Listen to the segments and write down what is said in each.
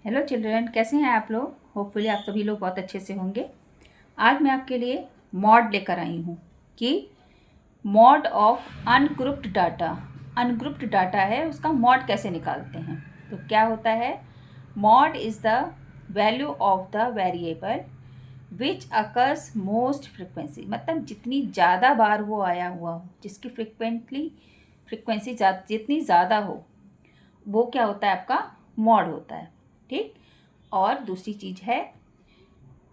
Hello children, कैसे हैं आप लोग। होपफुली आप सभी लोग बहुत अच्छे से होंगे। आज मैं आपके लिए मॉड लेकर आई हूँ कि mod of ungrouped data. Ungrouped data है, उसका मॉड कैसे निकालते हैं। तो क्या होता है, mod is the value of the variable which occurs most frequency, मतलब जितनी ज़्यादा बार वो आया हुआ हो, जिसकी फ्रिक्वेंसी जितनी ज़्यादा हो, वो क्या होता है, आपका मॉड होता है। ठीक। और दूसरी चीज़ है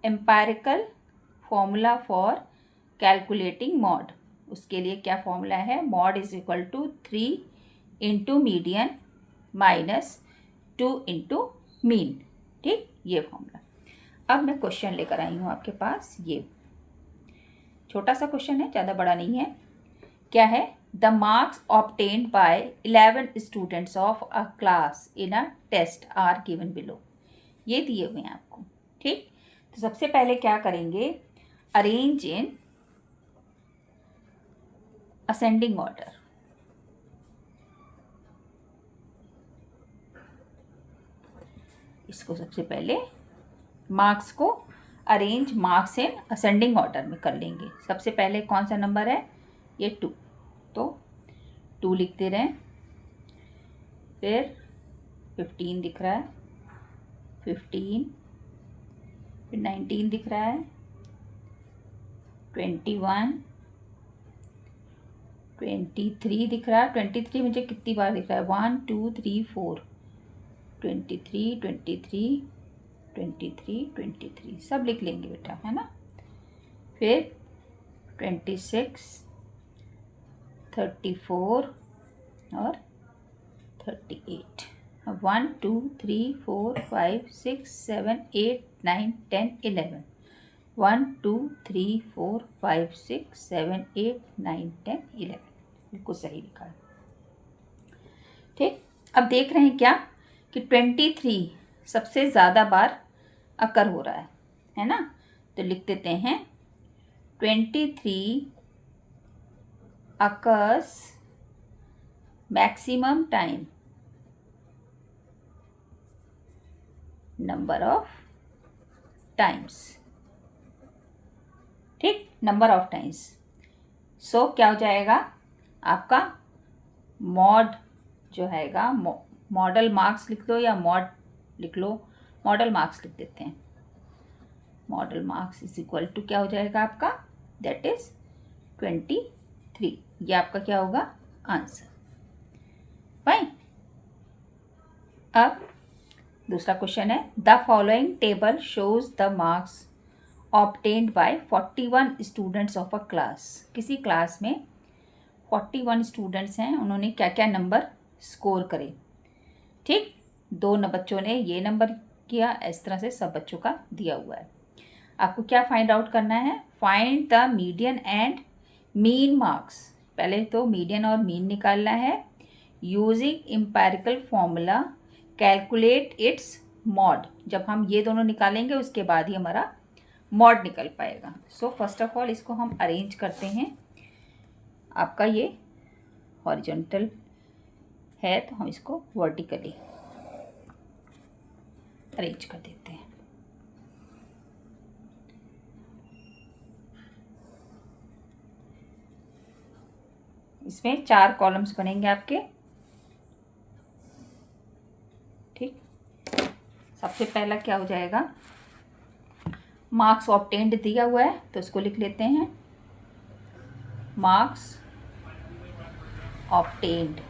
empirical formula for calculating mode. उसके लिए क्या फॉर्मूला है, mode is equal to 3 into median minus 2 into mean. ठीक, ये फॉर्मूला। अब मैं क्वेश्चन लेकर आई हूँ आपके पास। ये छोटा सा क्वेश्चन है, ज़्यादा बड़ा नहीं है। क्या है, the marks obtained by 11 students of a class in a test are given below. ये दिए हुए हैं आपको। ठीक, तो सबसे पहले क्या करेंगे, अरेंज इन असेंडिंग ऑर्डर। इसको सबसे पहले मार्क्स को arrange marks in ascending order में कर लेंगे। सबसे पहले कौन सा नंबर है, ये 2, तो 2 लिखते रहें। फिर 15 दिख रहा है, 15, फिर 19 दिख रहा है, 21, 23 दिख रहा है। 23 मुझे कितनी बार दिख रहा है, 1 2 3 4, 23 23 23 23 सब लिख लेंगे बेटा, है ना। फिर 26, 34 और 38। 1 2 3 4 5 6 7 8 9 10 11। 1 2 3 4 5 6 7 8 9 10 11। बिल्कुल सही लिखा है। ठीक, अब देख रहे हैं क्या कि 23 सबसे ज़्यादा बार अकर हो रहा है ना। तो लिख देते हैं 23 occurs maximum time, number of times. ठीक, नंबर ऑफ टाइम्स। सो क्या हो जाएगा आपका मॉड जो हैगा, मॉडल मार्क्स लिख लो या मॉड लिख लो, मॉडल मार्क्स लिख देते हैं। Modal marks is equal to क्या हो जाएगा आपका, दैट इज 23। ये आपका क्या होगा, आंसर। फाइन। अब दूसरा क्वेश्चन है, the following table shows the marks obtained bye 41 students of a class. किसी क्लास में 41 स्टूडेंट्स हैं, उन्होंने क्या क्या नंबर स्कोर करे। ठीक, 2 बच्चों ने ये नंबर किया, इस तरह से सब बच्चों का दिया हुआ है। आपको क्या फाइंड आउट करना है, find the median and mean marks. पहले तो मीडियन और मीन निकालना है। Using empirical formula calculate its mod. जब हम ये दोनों निकालेंगे उसके बाद ही हमारा मॉड निकल पाएगा। सो फर्स्ट ऑफ ऑल इसको हम अरेंज करते हैं। आपका ये हॉरिजॉन्टल है तो हम इसको वर्टिकली अरेंज कर देते हैं। इसमें 4 कॉलम्स बनेंगे आपके। ठीक, सबसे पहला क्या हो जाएगा, मार्क्स ऑब्टेन्ड दिया हुआ है तो इसको लिख लेते हैं, मार्क्स ऑब्टेन्ड।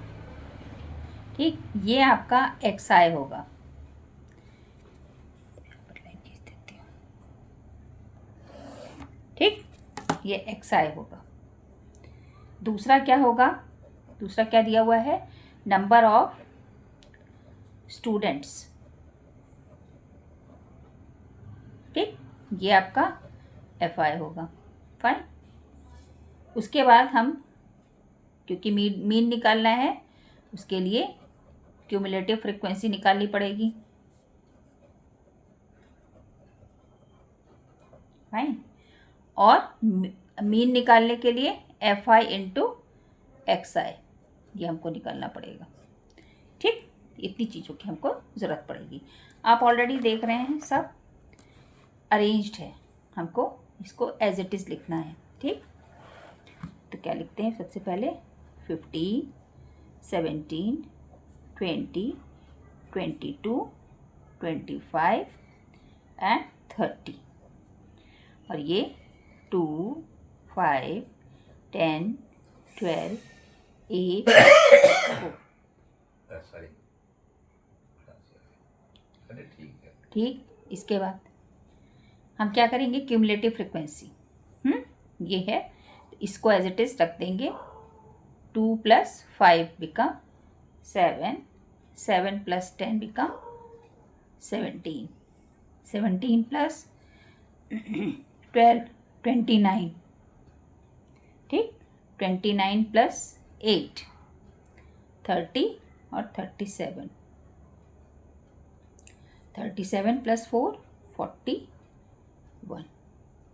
ठीक, ये आपका XI होगा। ठीक, ये XI होगा। दूसरा क्या होगा, दूसरा क्या दिया हुआ है, नंबर ऑफ स्टूडेंट्स। ठीक, ये आपका FI होगा। फाइन। उसके बाद हम, क्योंकि मीन निकालना है, उसके लिए क्यूमुलेटिव फ्रीक्वेंसी निकालनी पड़ेगी। फाइन। और मीन निकालने के लिए FI इंटू XI, ये हमको निकालना पड़ेगा। ठीक, इतनी चीज़ों की हमको ज़रूरत पड़ेगी। आप ऑलरेडी देख रहे हैं सब अरेंज्ड है, हमको इसको एज इट इज़ लिखना है। ठीक, तो क्या लिखते हैं सबसे पहले 15, 17, 20, 22, 25 एंड 30। और ये 2, 5, 10, 12, 8, 4। ठीक, इसके बाद हम क्या करेंगे, क्यूमुलेटिव फ्रिक्वेंसी ये है, तो इसको एज इट इज़ रख देंगे। 2 + 5 बिकम 7, 7 + 10 बिकम 17, 17 + 12 29। ठीक, 29 + 8 30 और 37, 37 + 4 41।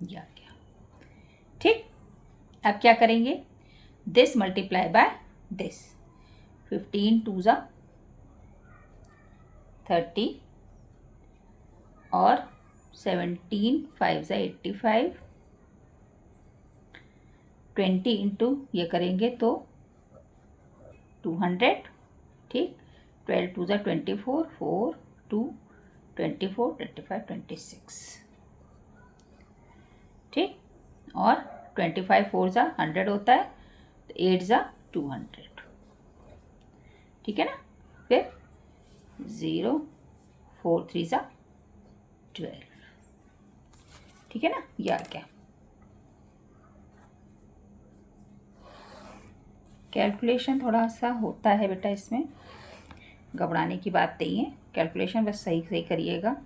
या क्या? ठीक, अब क्या करेंगे, दिस मल्टीप्लाई बाय दिस। 15 2 ज़ा 30 और 17 5 ज़ा 85। 20 इंटू ये करेंगे तो 200। ठीक, 12 2 ज़ा 24, 4 2 24 25 26। ठीक, और 25 4 ज़ा 100 होता है, तो 8 ज़ा 200। ठीक है ना, फिर 0 4 3 ज़ा 12। ठीक है ना, या क्या? कैलकुलेशन थोड़ा सा होता है बेटा, इसमें घबराने की बात नहीं है, कैलकुलेशन बस सही सही करिएगा।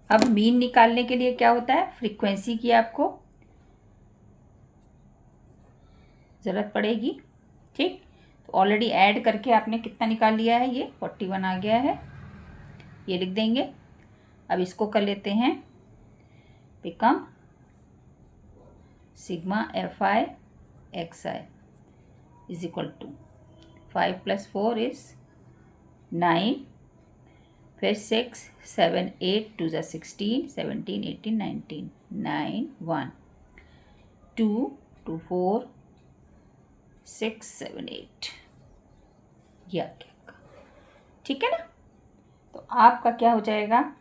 अब मीन निकालने के लिए क्या होता है, फ्रीक्वेंसी की आपको ज़रूरत पड़ेगी। ठीक, तो ऑलरेडी ऐड करके आपने कितना निकाल लिया है, ये 41 आ गया है, ये लिख देंगे। अब इसको कर लेते हैं, become sigma fi xi is equal to 5 + 4 = 9, फिर 6 7 8 2 ज़ा 16 17 18 19 9 1 2 2 4 6 7 8। या क्या? ठीक है ना, तो आपका क्या हो जाएगा,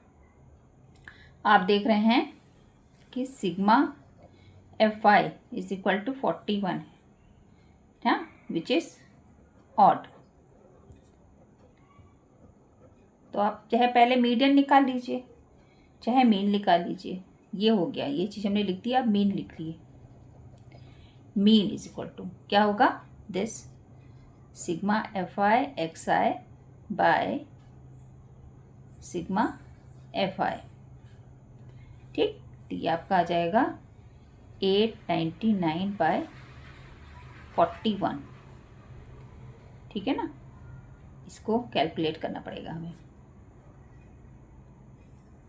आप देख रहे हैं कि sigma fi is equal to 41 है, विच इज ऑड। तो आप चाहे पहले मीडियन निकाल लीजिए, चाहे मीन निकाल लीजिए। ये हो गया, ये चीज़ हमने लिख दी, आप मीन लिख लिए। मीन इज इक्वल टू क्या होगा, this sigma fi xi by sigma fi। ठीक, तो ये आपका आ जाएगा 899/41। ठीक है ना, इसको कैलकुलेट करना पड़ेगा हमें,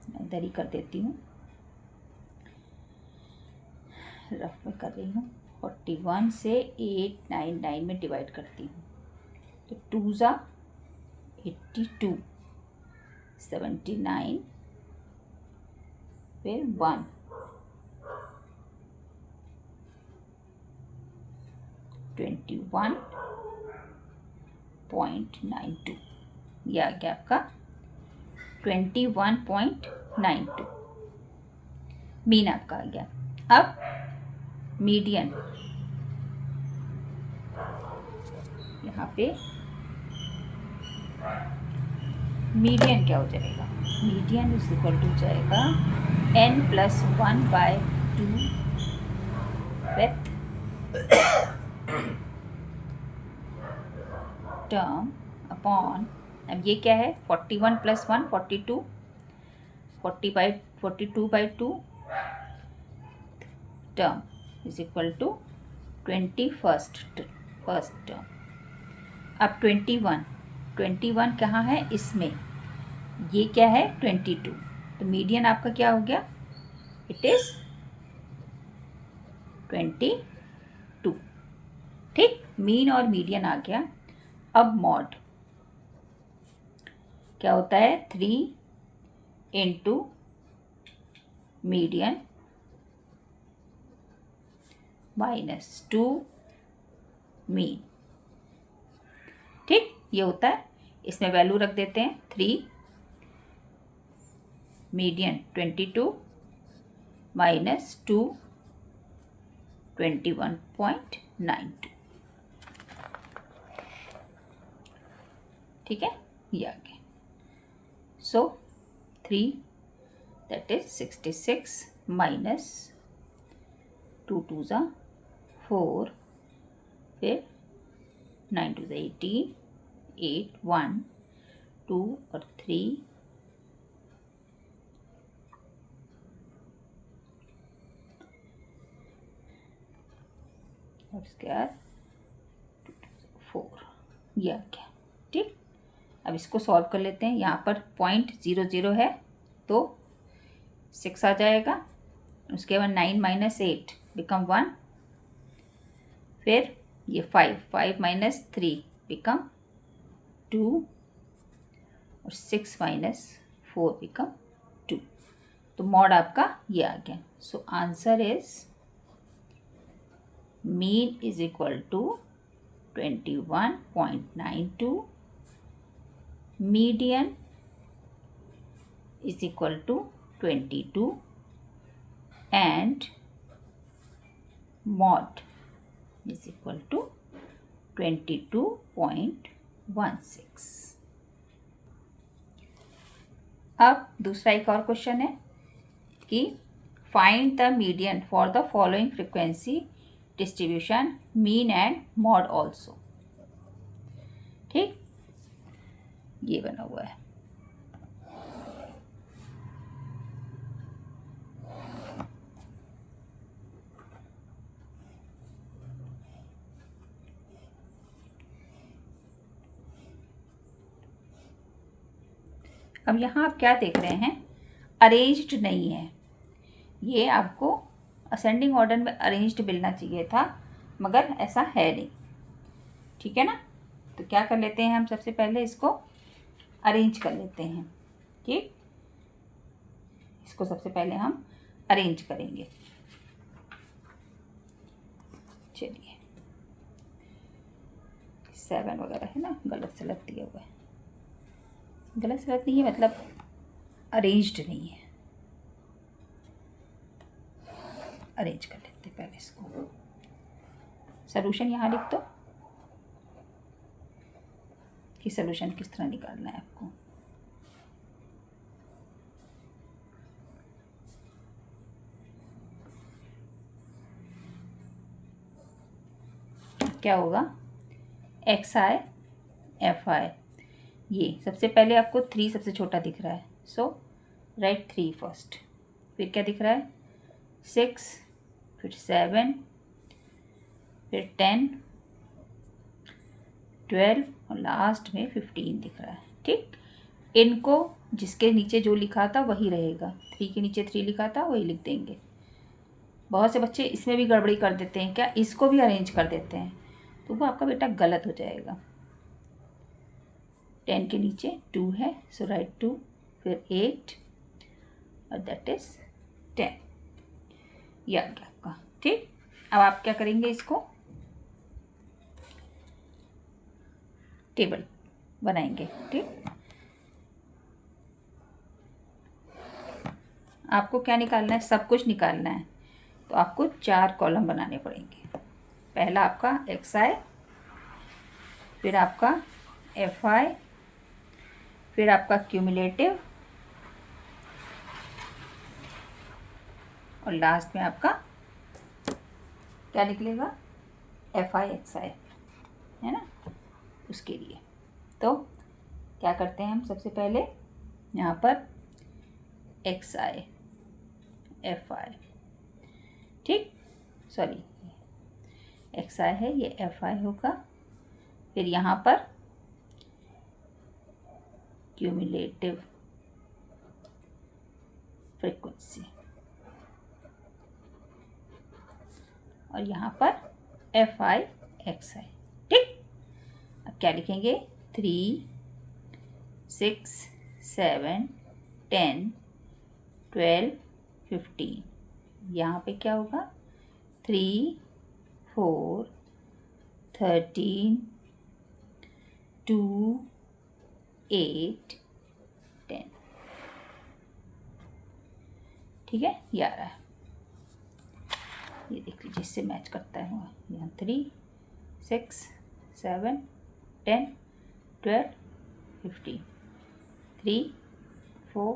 मैं इधर ही कर देती हूँ, रफ में कर रही हूँ। 41 से 899 में डिवाइड करती हूँ, तो 2 ज़ा 82, 79, फिर 1 21.92। यह आ गया आपका 21.92 मीन आपका आ गया। अब मीडियन, यहाँ पे मीडियन क्या हो जाएगा, मीडियन इज इक्वल टू जाएगा n + 1/2 विथ टर्म अपॉन, अब ये क्या है, 41 + 1 42, 42/2 term is equal to 21st term. अब 21 कहाँ है इसमें, ये क्या है 22, तो मीडियन आपका क्या हो गया, इट इज 22। ठीक, मीन और मीडियन आ गया। अब मॉड क्या होता है, 3 इंटू मीडियन -2 मीन। ठीक, ये होता है। इसमें वैल्यू रख देते हैं 3, मीडियन 22 -2 21.92। ठीक है, ये आ गया। सो 3 दैट इज 66 माइनस 2 2 ज़ा 4, फिर 9 2 ज़ा 18, 8 1 2 और 3, और इसके बाद 4, ये आ गया। ठीक, अब इसको सॉल्व कर लेते हैं। यहाँ पर 0.00 है तो 6 आ जाएगा। उसके बाद 9 - 8 बिकम 1, फिर ये 5 - 3 बिकम 2 और 6 - 4 बिकम 2। तो मॉड आपका ये आ गया। So answer is mean is equal to 21.92, median is equal to 22 and mod is equal to 22.16। अब दूसरा एक और क्वेश्चन है कि find the median for the following frequency distribution mean and mod also. ठीक, ये बना हुआ है। अब यहाँ आप क्या देख रहे हैं, अरेंज्ड नहीं है। ये आपको असेंडिंग ऑर्डर में अरेंज्ड मिलना चाहिए था, मगर ऐसा है नहीं। ठीक है ना, तो क्या कर लेते हैं हम, सबसे पहले इसको अरेंज कर लेते हैं। ठीक, इसको सबसे पहले हम अरेंज करेंगे। चलिए, 7 वगैरह है ना, गलत सलत दिया हुआ है। गलत सलत नहीं है, मतलब अरेंज्ड नहीं है। अरेंज कर लेते हैं पहले इसको। सॉल्यूशन यहाँ लिख दो कि सॉल्यूशन किस तरह निकालना है आपको। क्या होगा, XI FI, ये सबसे पहले आपको 3 सबसे छोटा दिख रहा है, सो राइट 3 फर्स्ट। फिर क्या दिख रहा है, 6, फिर 7, फिर 10, 12 और लास्ट में 15 दिख रहा है। ठीक, इनको जिसके नीचे जो लिखा था वही रहेगा। 3 के नीचे 3 लिखा था वही लिख देंगे। बहुत से बच्चे इसमें भी गड़बड़ी कर देते हैं, क्या इसको भी अरेंज कर देते हैं, तो वो आपका बेटा गलत हो जाएगा। 10 के नीचे 2 है, सो राइट 2, फिर 8 और दैट इज 10। ये आ गया आपका। ठीक, अब आप क्या करेंगे, इसको टेबल बनाएंगे। ठीक, आपको क्या निकालना है, सब कुछ निकालना है, तो आपको 4 कॉलम बनाने पड़ेंगे। पहला आपका XI, फिर आपका FI, फिर आपका क्यूमुलेटिव, और लास्ट में आपका क्या निकलेगा, FI XI, है ना, उसके लिए। तो क्या करते हैं हम, सबसे पहले यहाँ पर XI FI, ठीक, सॉरी XI है, ये FI होगा। फिर यहाँ पर क्यूमुलेटिव फ्रीक्वेंसी, और यहाँ पर FI एक्स आई। ठीक, अब क्या लिखेंगे? 3, 6, 7, 10, 12, 15। यहाँ पे क्या होगा? 3, 4, 13, 2, 8, 10। ठीक है, ये आ रहा है, ये देख लीजिए, इससे मैच करता है। यहाँ 3, 6, 7, 10, 12, 15, 3, 4,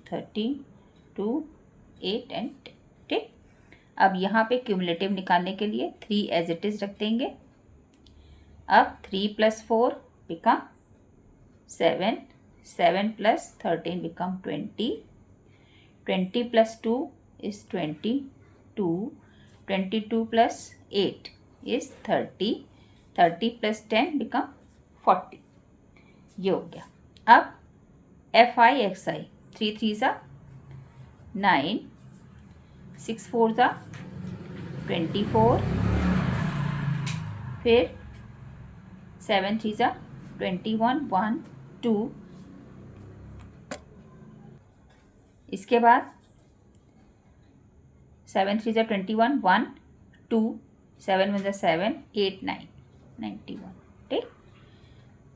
13, 2, 8 एंड 10। ठीक, अब यहाँ पे क्यूमुलेटिव निकालने के लिए 3 एज इट इज रख देंगे। अब 3 + 4 become 7, 7 + 13 become 20, 20 + 2 is 22, 22 + 8 is 30, 30 + 10 become 40। ये हो गया। अब FI XI, 3 3s 9, 6 4s 24, फिर 7 3s 21, 1 2, इसके बाद 7 3s 21, 1 2, 7 1s 7, 8 9, 91। ठीक,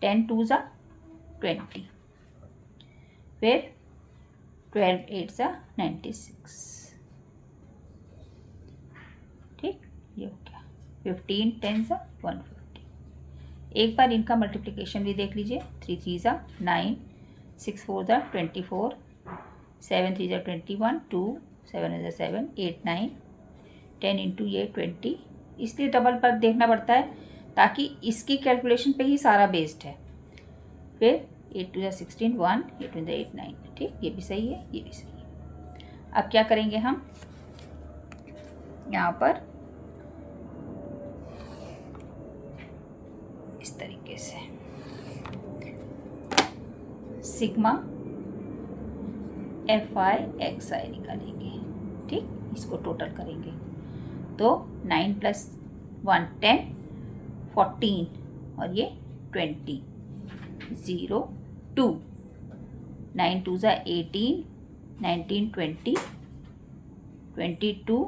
10 2s 20, फिर 12 8s 96। ठीक, ये हो गया। 15 10s 150। एक बार इनका मल्टीप्लिकेशन भी देख लीजिए। 3 3s 9, 6 4s 24, 7 3s 21, 2 7 1s 7, 8 9, 10 into ये 20। इसलिए डबल पर देखना पड़ता है ताकि इसकी कैलकुलेशन पे ही सारा बेस्ड है। फिर 8 2 16, 1 8 1 8 9। ठीक, ये भी सही है, ये भी सही है। अब क्या करेंगे हम यहाँ पर इस तरीके से सिग्मा FI XI निकालेंगे। ठीक, इसको टोटल करेंगे तो 9 + 1 10, 14 और ये 20, 0 2, 9 2s 18, 19 20, 22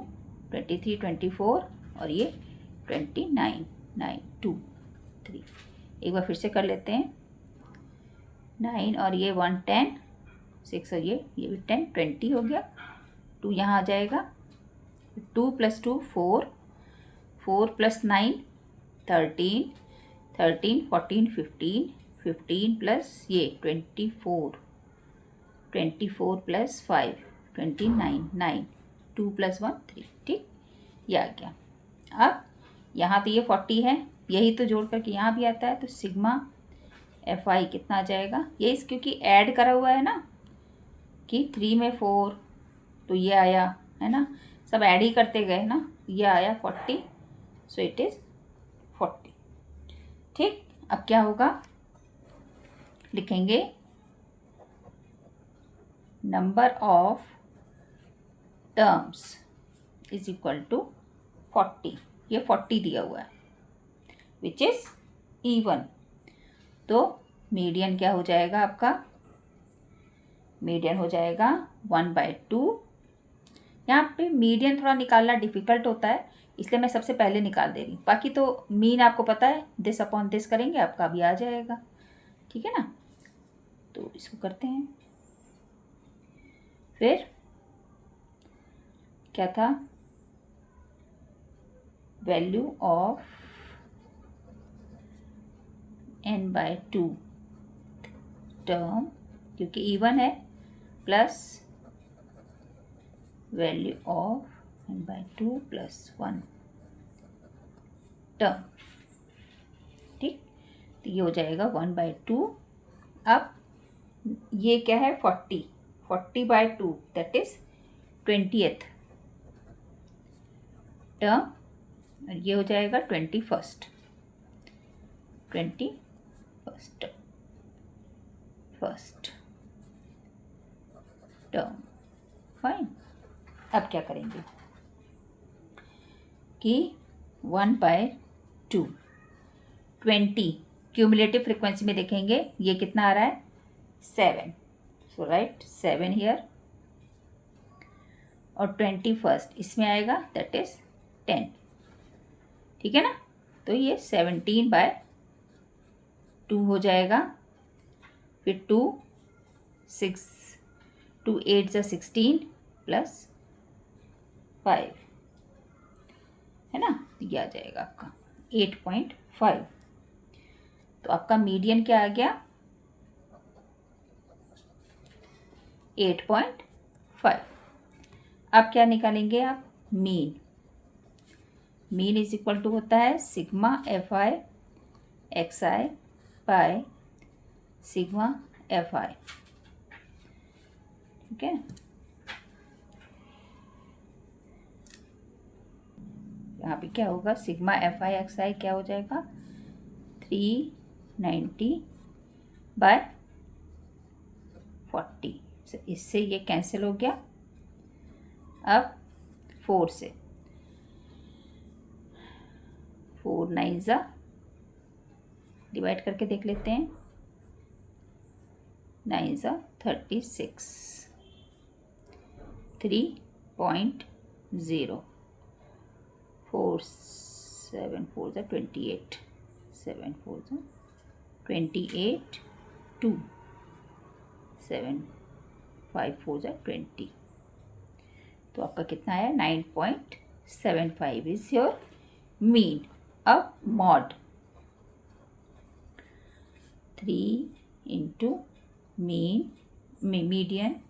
23 24 और ये 29 9 2 3। एक बार फिर से कर लेते हैं। 9 और ये 1 10, 6 और ये भी 10 20 हो गया। 2 यहाँ आ जाएगा, 2 + 2 4, 4 + 9 13, 13 14 15, 15 प्लस ये 24, 24 + 5 29 9, 2 + 1 3। ठीक, ये आ गया। अब यहाँ तो ये 40 है, यही तो जोड़ करके यहाँ भी आता है, तो सिग्मा FI कितना आ जाएगा? ये इस क्योंकि ऐड करा हुआ है ना कि 3 में 4, तो ये आया है ना, सब ऐड ही करते गए ना, ये आया 40, सो इट इज़ 40। ठीक, अब क्या होगा? लिखेंगे number of terms is equal to 40। ये 40 दिया हुआ है विच इज इवन। तो मीडियन क्या हो जाएगा आपका? मीडियन हो जाएगा 1/2। यहाँ पे मीडियन थोड़ा निकालना डिफिकल्ट होता है, इसलिए मैं सबसे पहले निकाल दे रही हूँ। बाकी तो मीन आपको पता है, दिस अपॉन दिस करेंगे आपका भी आ जाएगा। ठीक है ना, तो इसको करते हैं। फिर क्या था? वैल्यू ऑफ n/2 टर्म, क्योंकि इवन है, plus value of n/2 + 1 term. ठीक, तो ये हो जाएगा 1/2। अब ये क्या है? 40, 40/2 दैट इज 20th टर्म, और ये हो जाएगा 21st फर्स्ट टर्म। फाइन। अब क्या करेंगे कि 1/2 20 क्यूमुलेटिव फ्रिक्वेंसी में देखेंगे ये कितना आ रहा है 7, सो राइट 7 हियर, और 21 इसमें आएगा दैट इज 10, ठीक है ना। तो ये 17/2 हो जाएगा, फिर 2 6 2 8 = 16 प्लस 5 है ना, ये आ जाएगा आपका 8.5। तो आपका मीडियन क्या आ गया 8.5। अब क्या निकालेंगे आप mean. Mean is equal to होता है sigma FI XI by sigma FI, ठीक है। यहाँ पे क्या होगा सिग्मा FI XI क्या हो जाएगा 390/40, इससे ये कैंसिल हो गया। अब 4 से 4 9 डिवाइड करके देख लेते हैं, 9 36, 3.0, 4 7 4 28, 7 4 28, 2 7 5 4 20, तो आपका कितना है 9.75 इज योर मीन। अब mod 3 into mean median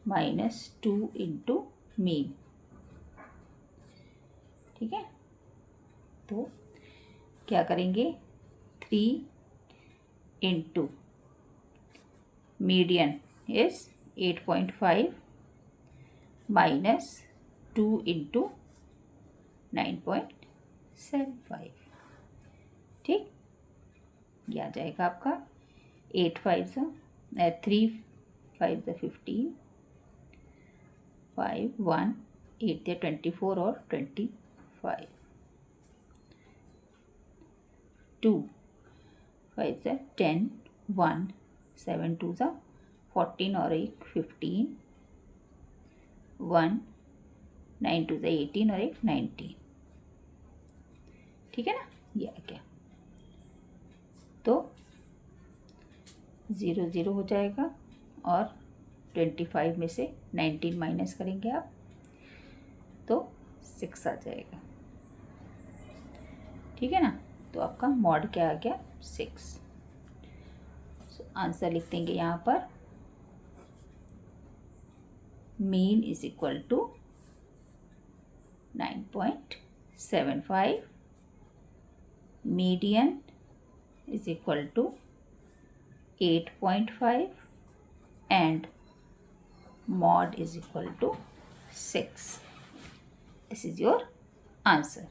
-2 into mean, ठीक है। तो क्या करेंगे 3 इंटू मीडियन इज 8.5 -2 इंटू 9.75, ठीक। ये आ जाएगा आपका 8 5 3 5 15, 5 1 8 24 और 25, 2 5 10, 1 7 2 14 और 1 15, 1 9 2 18 और 1 19, ठीक है ना। ये आ गया, तो 0 0 हो जाएगा और 25 में से 19 माइनस करेंगे आप तो 6 आ जाएगा, ठीक है ना। तो आपका मॉड क्या आ गया 6। आंसर लिख देंगे यहाँ पर mean is equal to 9.75, median is equal to 8.5 and mod is equal to 6. This is your answer.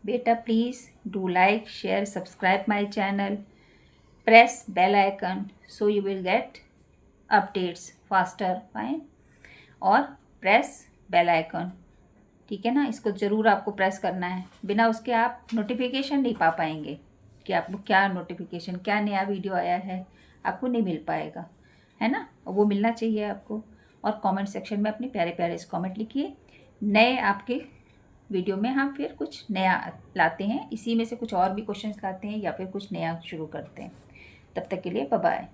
Beta, please do like, share, subscribe my channel, press bell icon so you will get updates faster, fine, और press bell icon, ठीक है ना। इसको ज़रूर आपको press करना है, बिना उसके आप नोटिफिकेशन नहीं पा पाएंगे कि आपको क्या नोटिफिकेशन, क्या नया वीडियो आया है, आपको नहीं मिल पाएगा, है ना। वो मिलना चाहिए आपको। और कमेंट सेक्शन में अपने प्यारे प्यारे से कमेंट लिखिए, नए आपके वीडियो में हम फिर कुछ नया लाते हैं, इसी में से कुछ और भी क्वेश्चंस लाते हैं या फिर कुछ नया शुरू करते हैं। तब तक के लिए बाय बाय।